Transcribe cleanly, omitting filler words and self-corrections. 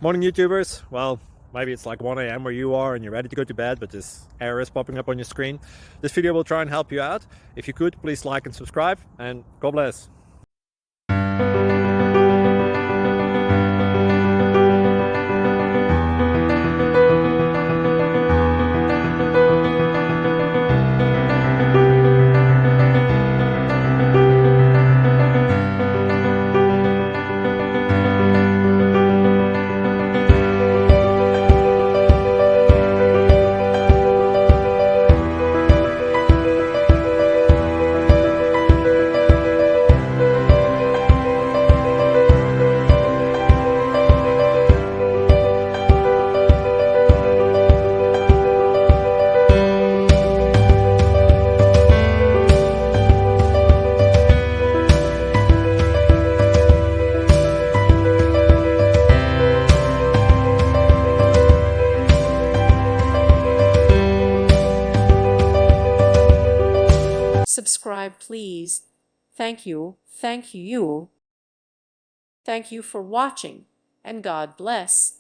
Morning YouTubers. Well, maybe it's like 1 a.m. where you are and you're ready to go to bed, but this error is popping up on your screen. This video will try and help you out. If you could, please like and subscribe, and God bless. Subscribe, please. Thank you. Thank you. Thank you for watching, and God bless.